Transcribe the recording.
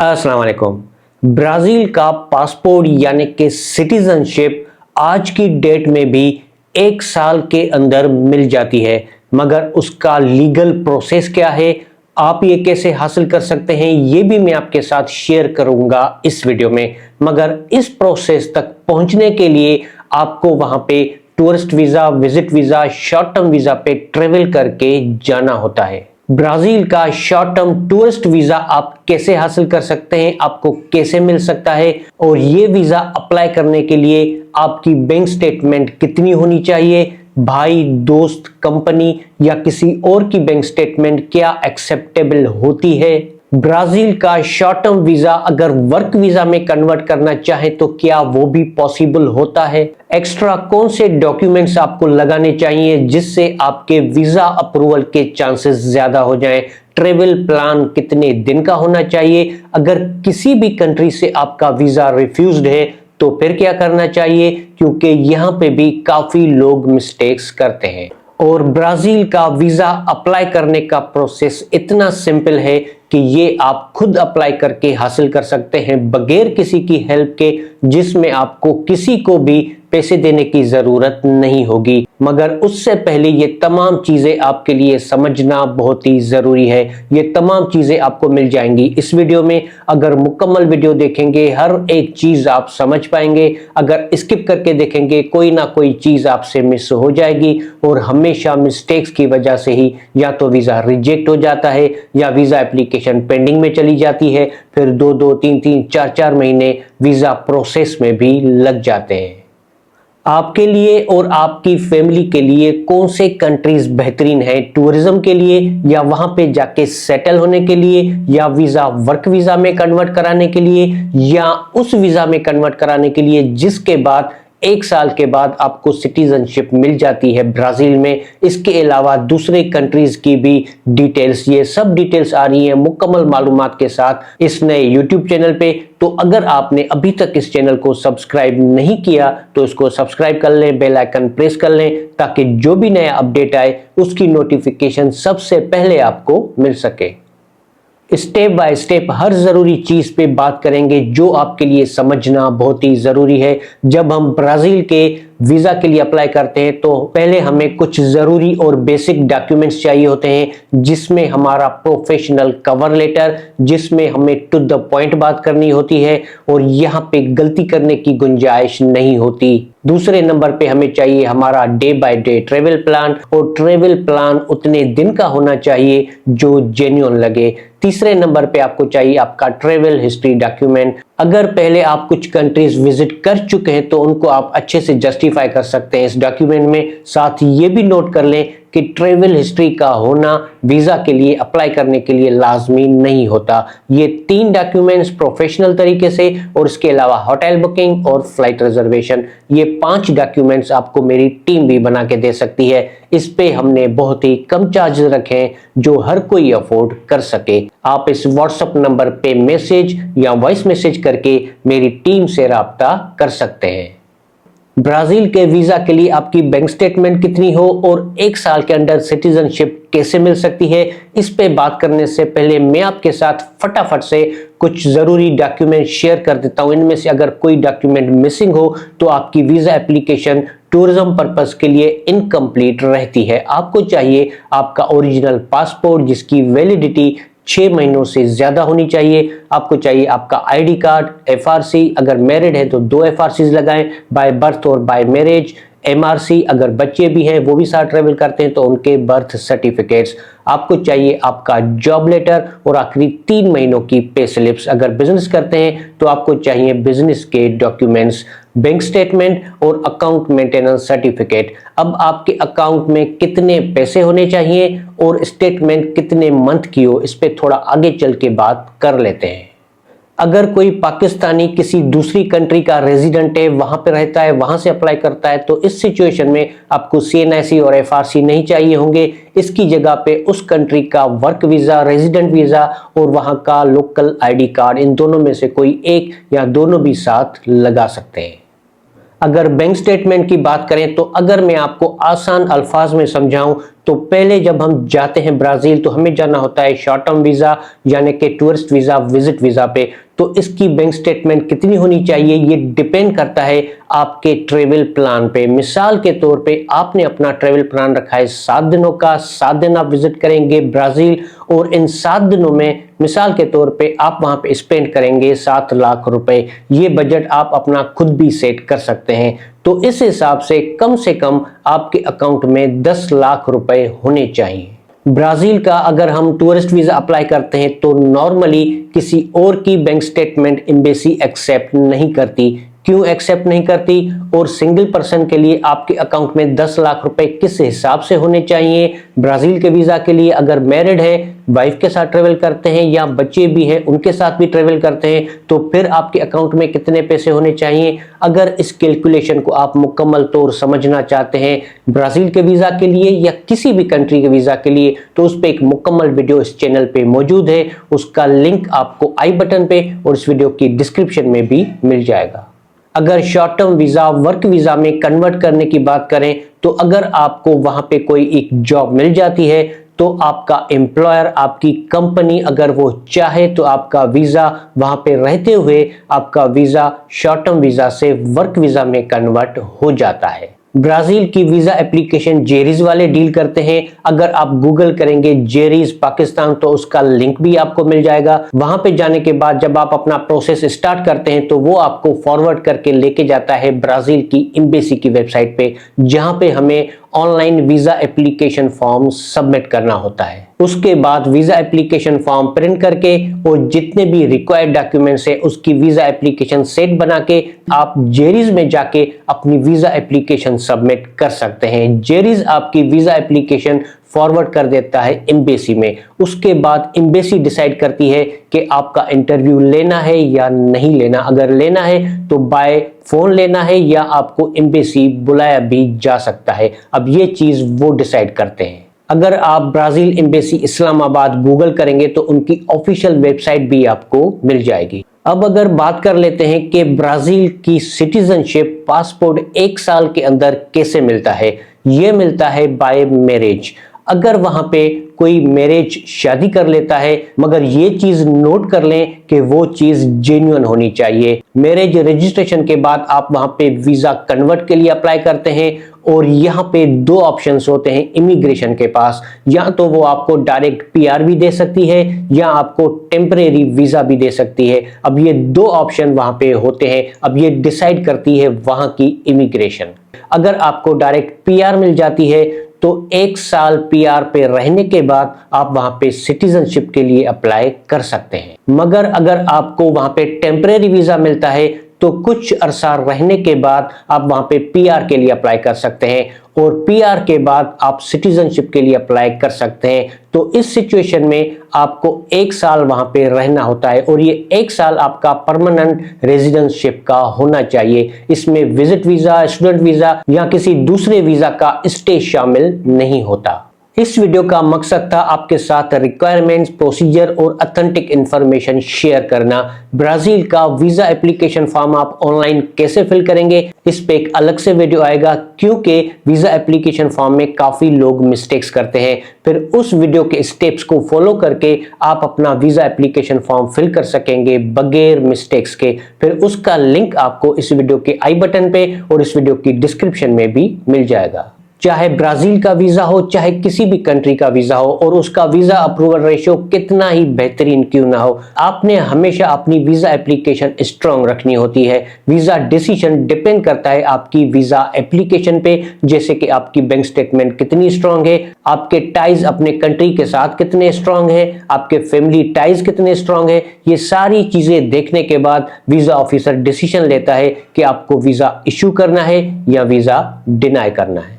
अस्सलाम वालेकुम। ब्राजील का पासपोर्ट यानी कि सिटीजनशिप आज की डेट में भी 1 साल के अंदर मिल जाती है, मगर उसका लीगल प्रोसेस क्या है, आप ये कैसे हासिल कर सकते हैं, ये भी मैं आपके साथ शेयर करूंगा इस वीडियो में। मगर इस प्रोसेस तक पहुंचने के लिए आपको वहां पे tourist visa, visit visa, short term visa पे ट्रेवल करके जाना होता है। ब्राजील का शॉर्ट टर्म टूरिस्ट वीजा आप कैसे हासिल कर सकते हैं, आपको कैसे मिल सकता है, और ये वीजा अप्लाई करने के लिए आपकी बैंक स्टेटमेंट कितनी होनी चाहिए, भाई, दोस्त, कंपनी या किसी और की बैंक स्टेटमेंट क्या एक्सेप्टेबल होती है, ब्राजील का शॉर्ट टर्म वीजा अगर वर्क वीजा में कन्वर्ट करना चाहे तो क्या वो भी पॉसिबल होता है, एक्स्ट्रा कौन से डॉक्यूमेंट्स आपको लगाने चाहिए जिससे आपके वीजा अप्रूवल के चांसेस ज्यादा हो जाएं, ट्रेवल प्लान कितने दिन का होना चाहिए, अगर किसी भी कंट्री से आपका वीजा रिफ्यूज्ड है तो फिर क्या करना चाहिए, क्योंकि यहाँ पे भी काफी लोग मिस्टेक्स करते हैं। और ब्राजील का वीजा अप्लाई करने का प्रोसेस इतना सिंपल है कि ये आप खुद अप्लाई करके हासिल कर सकते हैं बगैर किसी की हेल्प के, जिसमें आपको किसी को भी पैसे देने की जरूरत नहीं होगी। मगर उससे पहले ये तमाम चीजें आपके लिए समझना बहुत ही जरूरी है। ये तमाम चीजें आपको मिल जाएंगी इस वीडियो में। अगर मुकम्मल वीडियो देखेंगे हर एक चीज आप समझ पाएंगे, अगर स्किप करके देखेंगे कोई ना कोई चीज आपसे मिस हो जाएगी। और हमेशा मिस्टेक्स की वजह से ही या तो वीजा रिजेक्ट हो जाता है या वीजा एप्लीकेशन पेंडिंग में चली जाती है, फिर 2-2, 3-3, 4-4 महीने वीजा प्रोसेस में भी लग जाते हैं। आपके लिए और आपकी फैमिली के लिए कौन से कंट्रीज बेहतरीन है टूरिज्म के लिए, या वहां पे जाके सेटल होने के लिए, या वीजा वर्क वीजा में कन्वर्ट कराने के लिए, या उस वीजा में कन्वर्ट कराने के लिए जिसके बाद 1 साल के बाद आपको सिटीजनशिप मिल जाती है ब्राजील में। इसके अलावा दूसरे कंट्रीज की भी डिटेल्स, ये सब डिटेल्स आ रही है मुकम्मल मालूमात के साथ इस नए यूट्यूब चैनल पे। तो अगर आपने अभी तक इस चैनल को सब्सक्राइब नहीं किया तो इसको सब्सक्राइब कर लें, बेल आइकन प्रेस कर लें, ताकि जो भी नया अपडेट आए उसकी नोटिफिकेशन सबसे पहले आपको मिल सके। स्टेप बाय स्टेप हर जरूरी चीज पे बात करेंगे जो आपके लिए समझना बहुत ही जरूरी है। जब हम ब्राजील के वीजा के लिए अप्लाई करते हैं तो पहले हमें कुछ जरूरी और बेसिक डॉक्यूमेंट्स चाहिए होते हैं, जिसमें हमारा प्रोफेशनल कवर लेटर, जिसमें हमें टू द पॉइंट बात करनी होती है और यहाँ पे गलती करने की गुंजाइश नहीं होती। दूसरे नंबर पे हमें चाहिए हमारा day by day travel plan, और ट्रेवल प्लान उतने दिन का होना चाहिए जो जेन्युइन लगे। तीसरे नंबर पे आपको चाहिए आपका ट्रेवल हिस्ट्री डॉक्यूमेंट। अगर पहले आप कुछ कंट्रीज विजिट कर चुके हैं तो उनको आप अच्छे से जस्टिफाई कर सकते हैं इस डॉक्यूमेंट में। साथ ही ये भी नोट कर लें कि ट्रेवल हिस्ट्री का होना वीजा के लिए अप्लाई करने के लिए लाजमी नहीं होता। ये 3 डॉक्यूमेंट्स प्रोफेशनल तरीके से, और इसके अलावा होटल बुकिंग और फ्लाइट रिजर्वेशन, ये 5 डॉक्यूमेंट्स आपको मेरी टीम भी बना के दे सकती है। इस पे हमने बहुत ही कम चार्जेस रखे हैं जो हर कोई अफोर्ड कर सके। आप इस व्हाट्सएप नंबर पे मैसेज या वॉइस मैसेज करके मेरी टीम से राब्ता कर सकते हैं। ब्राजील के वीजा के लिए आपकी बैंक स्टेटमेंट कितनी हो और 1 साल के अंदर सिटीजनशिप कैसे मिल सकती है, इस पे बात करने से पहले मैं आपके साथ फटाफट से कुछ जरूरी डॉक्यूमेंट शेयर कर देता हूं। इनमें से अगर कोई डॉक्यूमेंट मिसिंग हो तो आपकी वीजा एप्लीकेशन टूरिज्म पर्पस के लिए इनकम्प्लीट रहती है। आपको चाहिए आपका ओरिजिनल पासपोर्ट जिसकी वैलिडिटी 6 महीनों से ज्यादा होनी चाहिए। आपको चाहिए आपका आईडी कार्ड, एफआरसी, अगर मैरिड है तो 2 एफआरसी लगाएं, बाय बर्थ और बाय मैरिज, एमआरसी, अगर बच्चे भी हैं वो भी साथ ट्रेवल करते हैं तो उनके बर्थ सर्टिफिकेट्स। आपको चाहिए आपका जॉब लेटर और आखिरी 3 महीनों की पे स्लिप्स। अगर बिजनेस करते हैं तो आपको चाहिए बिजनेस के डॉक्यूमेंट्स, बैंक स्टेटमेंट और अकाउंट मेंटेनेंस सर्टिफिकेट। अब आपके अकाउंट में कितने पैसे होने चाहिए और स्टेटमेंट कितने मंथ की हो, इस पे थोड़ा आगे चल के बात कर लेते हैं। अगर कोई पाकिस्तानी किसी दूसरी कंट्री का रेजिडेंट है, वहां पे रहता है, वहां से अप्लाई करता है, तो इस सिचुएशन में आपको सीएनआईसी और एफआरसी नहीं चाहिए होंगे। इसकी जगह पे उस कंट्री का वर्क वीजा, रेजिडेंट वीजा और वहां का लोकल आईडी कार्ड, इन दोनों में से कोई एक या दोनों भी साथ लगा सकते हैं। अगर बैंक स्टेटमेंट की बात करें तो अगर मैं आपको आसान अल्फाज में समझाऊं तो पहले जब हम जाते हैं ब्राजील तो हमें जाना होता है शॉर्ट टर्म वीजा यानी कि टूरिस्ट वीजा, विजिट वीजा पे। तो इसकी बैंक स्टेटमेंट कितनी होनी चाहिए ये डिपेंड करता है आपके ट्रेवल प्लान पे। मिसाल के तौर पे आपने अपना ट्रेवल प्लान रखा है 7 दिनों का, 7 दिन आप विजिट करेंगे ब्राजील और इन 7 दिनों में मिसाल के तौर पे आप वहां पे स्पेंड करेंगे 7 लाख रुपए। ये बजट आप अपना खुद भी सेट कर सकते हैं। तो इस हिसाब से कम आपके अकाउंट में 10 लाख रुपए होने चाहिए। ब्राजील का अगर हम टूरिस्ट वीजा अप्लाई करते हैं तो नॉर्मली किसी और की बैंक स्टेटमेंट एम्बेसी एक्सेप्ट नहीं करती। क्यों एक्सेप्ट नहीं करती? और सिंगल पर्सन के लिए आपके अकाउंट में 10 लाख रुपए किस हिसाब से होने चाहिए? ब्राजील के वीजा के लिए अगर मैरिड है, वाइफ के साथ ट्रेवल करते हैं या बच्चे भी हैं उनके साथ भी ट्रेवल करते हैं तो फिर आपके अकाउंट में कितने पैसे होने चाहिए? अगर इस कैलकुलेशन को आप मुकम्मल तौर समझना चाहते हैं ब्राजील के वीजा के लिए या किसी भी कंट्री के वीजा के लिए तो उस पर एक मुकम्मल वीडियो इस चैनल पे मौजूद है। उसका लिंक आपको आई बटन पे और इस वीडियो की डिस्क्रिप्शन में भी मिल जाएगा। अगर short term visa work visa में कन्वर्ट करने की बात करें तो अगर आपको वहां पे कोई एक जॉब मिल जाती है तो आपका एम्प्लॉयर, आपकी कंपनी अगर वो चाहे तो आपका वीजा वहां पे रहते हुए आपका वीजा शॉर्ट टर्म वीजा से वर्क वीजा में कन्वर्ट हो जाता है। ब्राजील की वीजा एप्लीकेशन जेरीज वाले डील करते हैं। अगर आप गूगल करेंगे जेरीज पाकिस्तान तो उसका लिंक भी आपको मिल जाएगा। वहां पे जाने के बाद जब आप अपना प्रोसेस स्टार्ट करते हैं तो वो आपको फॉरवर्ड करके लेके जाता है ब्राजील की एम्बेसी की वेबसाइट पे, जहां पे हमें online visa application form submit करना होता है। उसके बाद वीजा एप्लीकेशन फॉर्म प्रिंट करके और जितने भी रिक्वायर्ड डॉक्यूमेंट्स है उसकी वीजा एप्लीकेशन सेट बना के आप जेरीज में जाके अपनी वीजा एप्लीकेशन सबमिट कर सकते हैं। जेरीज आपकी वीजा एप्लीकेशन फॉरवर्ड कर देता है एम्बेसी में। उसके बाद एम्बेसी डिसाइड करती है कि आपका इंटरव्यू लेना है या नहीं लेना। अगर लेना है तो बाय फोन लेना है या आपको एम्बेसी बुलाया भी जा सकता है। अब ये चीज वो डिसाइड करते हैं। अगर आप ब्राजील एम्बेसी इस्लामाबाद गूगल करेंगे तो उनकी ऑफिशियल वेबसाइट भी आपको मिल जाएगी। अब अगर बात कर लेते हैं कि ब्राजील की सिटीजनशिप पासपोर्ट 1 साल के अंदर कैसे मिलता है। यह मिलता है बाय मैरिज। अगर वहां पे कोई मैरिज शादी कर लेता है मगर ये चीज नोट कर लें कि वो चीज जेन्युइन होनी चाहिए। मैरिज रजिस्ट्रेशन के बाद आप वहां पे वीजा कन्वर्ट के लिए अप्लाई करते हैं और यहाँ पे 2 ऑप्शंस होते हैं इमिग्रेशन के पास। या तो वो आपको डायरेक्ट पीआर भी दे सकती है या आपको टेम्परेरी वीजा भी दे सकती है। अब ये 2 ऑप्शन वहां पे होते हैं। अब ये डिसाइड करती है वहां की इमिग्रेशन। अगर आपको डायरेक्ट पीआर मिल जाती है तो 1 साल पीआर पे रहने के बाद आप वहां पे सिटीजनशिप के लिए अप्लाई कर सकते हैं। मगर अगर आपको वहां पे टेम्परेरी वीजा मिलता है तो कुछ अरसा रहने के बाद आप वहां पे पीआर के लिए अप्लाई कर सकते हैं और पीआर के बाद आप सिटीजनशिप के लिए अप्लाई कर सकते हैं। तो इस सिचुएशन में आपको 1 साल वहां पे रहना होता है और ये 1 साल आपका परमानेंट रेजिडेंसशिप का होना चाहिए। इसमें विजिट वीजा, स्टूडेंट वीजा या किसी दूसरे वीजा का स्टे शामिल नहीं होता। इस वीडियो का मकसद था आपके साथ रिक्वायरमेंट्स, प्रोसीजर और ऑथेंटिक इंफॉर्मेशन शेयर करना। ब्राजील का वीजा एप्लीकेशन फॉर्म आप ऑनलाइन कैसे फिल करेंगे इस पे एक अलग से वीडियो आएगा क्योंकि वीजा एप्लीकेशन फॉर्म में काफी लोग मिस्टेक्स करते हैं। फिर उस वीडियो के स्टेप्स को फॉलो करके आप अपना वीजा एप्लीकेशन फॉर्म फिल कर सकेंगे बगैर मिस्टेक्स के। फिर उसका लिंक आपको इस वीडियो के आई बटन पे और इस वीडियो की डिस्क्रिप्शन में भी मिल जाएगा। चाहे ब्राजील का वीजा हो चाहे किसी भी कंट्री का वीजा हो और उसका वीजा अप्रूवल रेशियो कितना ही बेहतरीन क्यों ना हो, आपने हमेशा अपनी वीजा एप्लीकेशन स्ट्रांग रखनी होती है। वीजा डिसीजन डिपेंड करता है आपकी वीजा एप्लीकेशन पे, जैसे कि आपकी बैंक स्टेटमेंट कितनी स्ट्रांग है, आपके टाइज अपने कंट्री के साथ कितने स्ट्रांग है, आपके फैमिली टाइज कितने स्ट्रांग है। ये सारी चीजें देखने के बाद वीजा ऑफिसर डिसीजन लेता है कि आपको वीजा इश्यू करना है या वीजा डिनाई करना है।